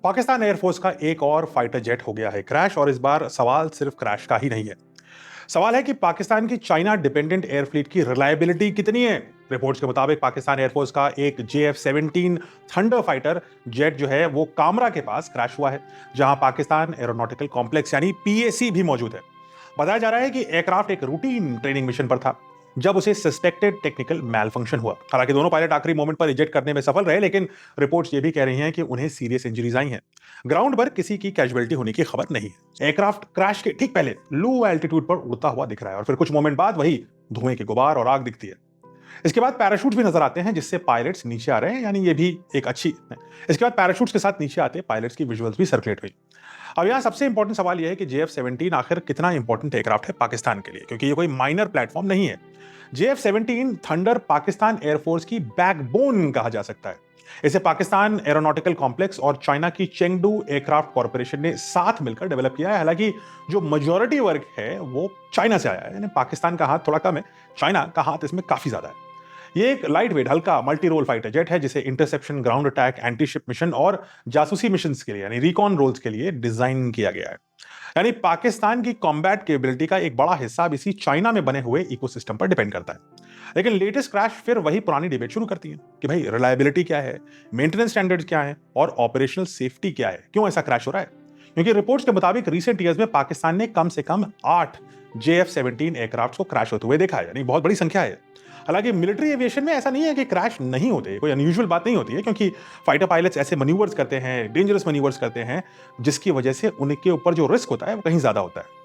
Pakistan air force का एक और फाइटर जेट हो गया है क्रैश और इस बार सवाल सिर्फ क्रैश का ही नहीं है। सवाल है कि पाकिस्तान की चाइना डिपेंडेंट एयर फ्लीट की रिलायबिलिटी कितनी है। रिपोर्ट्स के मुताबिक पाकिस्तान एयरफोर्स का एक JF-17 थंडर फाइटर जेट जो है वो कामरा के पास क्रैश हुआ है, जहां पाकिस्तान एरोनॉटिकल कॉम्प्लेक्स यानी PAC भी मौजूद है। बताया जा रहा है कि एयरक्राफ्ट एक रूटीन ट्रेनिंग मिशन पर था जब उसे सस्पेक्टेड टेक्निकल मैल फंक्शन हुआ। हालांकि दोनों पायलट आखिरी मोमेंट पर इजेक्ट करने में सफल रहे, लेकिन रिपोर्ट्स ये भी कह रही हैं कि उन्हें सीरियस इंजरीज आई हैं। ग्राउंड पर किसी की कैजुअलिटी होने की खबर नहीं है। एयरक्राफ्ट क्रैश के ठीक पहले लो एल्टीट्यूड पर उड़ता हुआ दिख रहा है और फिर कुछ मोमेंट बाद वही धुएं के गुबार और आग दिखती है। इसके बाद पैराशूट भी नजर आते हैं जिससे पायलट्स नीचे आ रहे हैं, यानी ये भी एक अच्छी है। इसके बाद पैराशूट्स के साथ नीचे आते पायलट्स की विजुअल्स भी सर्कुलेट हुई। अब यहाँ सबसे इंपॉर्टेंट सवाल यह है कि JF-17 आखिर कितना इंपॉर्टेंट एयरक्राफ्ट है पाकिस्तान के लिए, क्योंकि ये कोई माइनर प्लेटफॉर्म नहीं है। JF-17 थंडर पाकिस्तान एयरफोर्स की बैकबोन कहा जा सकता है। इसे पाकिस्तान एरोनॉटिकल कॉम्प्लेक्स और चाइना की चेंगडू एयरक्राफ्ट कॉर्पोरेशन ने साथ मिलकर डेवलप किया है। हालांकि जो मेजॉरिटी वर्क है वो चाइना से आया है, यानी पाकिस्तान का हाथ थोड़ा कम है, चाइना का हाथ इसमें काफी ज्यादा है। ये एक लाइट वेट हल्का मल्टी रोल फाइटर जेट है जिसे interception, ground attack, anti ship mission और जासूसी मिशन के लिए यानी रिकॉन रोल्स के लिए डिजाइन किया गया है। यानी पाकिस्तान की कॉम्बैट केबिलिटी का एक बड़ा हिस्सा अब इसी चाइना में बने हुए इकोसिस्टम पर डिपेंड करता है। लेकिन लेटेस्ट क्रैश फिर वही पुरानी डिबेट शुरू करती है कि भाई रिलायबिलिटी क्या है, मेंटेनेंस स्टैंडर्ड्स क्या है और ऑपरेशनल सेफ्टी क्या है, क्यों ऐसा क्रैश हो रहा है। क्योंकि रिपोर्ट्स के मुताबिक रीसेंट ईयर्स में पाकिस्तान ने कम से कम 8 JF-17 एयरक्राफ्ट को क्रैश होते हुए देखा है, यानी बहुत बड़ी संख्या है। हालांकि मिलिट्री एविएशन में ऐसा नहीं है कि क्रैश नहीं होते, कोई अनयूजुअल बात नहीं होती है, क्योंकि फाइटर पायलट्स ऐसे मैन्यूवर्स करते हैं, डेंजरस मैन्यूवर्स करते हैं, जिसकी वजह से उनके ऊपर जो रिस्क होता है वो कहीं ज्यादा होता है।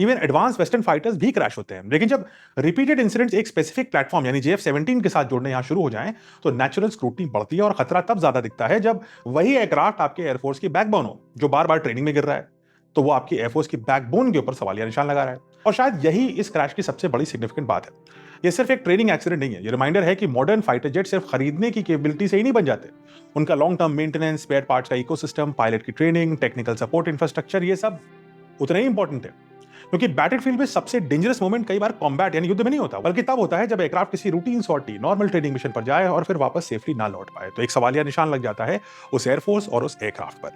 इवन एडवांस वेस्टर्न फाइटर्स भी क्रैश होते हैं। लेकिन जब रिपीटेड इंसिडेंट्स एक स्पेसिफिक प्लेटफॉर्म यानी JF-17 के साथ जुड़ने यहां शुरू हो जाएं, तो नेचुरल स्क्रूटनी बढ़ती है और खतरा तब ज्यादा दिखता है जब वही एयरक्राफ्ट आपके एयरफोर्स की बैकबोन हो, जो बार बार ट्रेनिंग में गिर रहा है। तो वो आपकी एयरफोर्स की बैकबोन के ऊपर सवालिया निशान लगा रहा है। और शायद यही इस क्रैश की सबसे बड़ी सिग्निफिकेंट बात है। ये सिर्फ एक ट्रेनिंग एक्सीडेंट नहीं है, ये रिमाइंडर है कि मॉडर्न फाइटर जेट सिर्फ खरीदने की कैपेबिलिटी से ही नहीं बन जाते। उनका long term maintenance, spare parts का इकोसिस्टम, पायलट की ट्रेनिंग, टेक्निकल सपोर्ट इंफ्रास्ट्रक्चर, ये सब उतना ही इंपॉर्टेंट है। क्योंकि बैटलफील्ड में सबसे डेंजरस मोमेंट कई बार कॉम्बैट यानी युद्ध में नहीं होता, बल्कि तब होता है जब एयरक्राफ्ट किसी रूटीन सॉर्टी, नॉर्मल ट्रेनिंग मिशन पर जाए और फिर वापस सेफली ना लौट पाए। तो एक सवालिया निशान लग जाता है उस एयरफोर्स और उस एयरक्राफ्ट पर।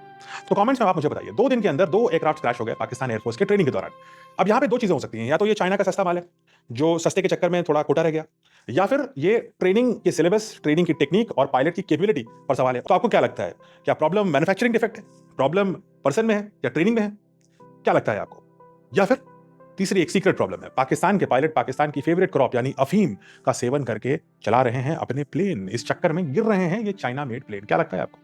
तो कमेंट्स में आप मुझे बताइए, 2 दिन के अंदर 2 एयरक्राफ्ट क्रैश हो गए पाकिस्तान एयरफोर्स के ट्रेनिंग के दौरान। अब यहाँ पे 2 चीजें हो सकती हैं, या तो ये चाइना का सस्ता माल है जो सस्ते के चक्कर में थोड़ा खोटा रह गया, या फिर ये ट्रेनिंग के सिलेबस, ट्रेनिंग की टेक्निक और पायलट की कैपेबिलिटी पर सवाल है। तो आपको क्या लगता है, क्या प्रॉब्लम मैन्युफैक्चरिंग डिफेक्ट है, प्रॉब्लम पर्सन में है या ट्रेनिंग में है? क्या लगता है आपको? या फिर तीसरी एक सीक्रेट प्रॉब्लम है, पाकिस्तान के पायलट पाकिस्तान की फेवरेट क्रॉप यानी अफीम का सेवन करके चला रहे हैं अपने प्लेन, इस चक्कर में गिर रहे हैं ये चाइना मेड प्लेन। क्या लगता है आपको?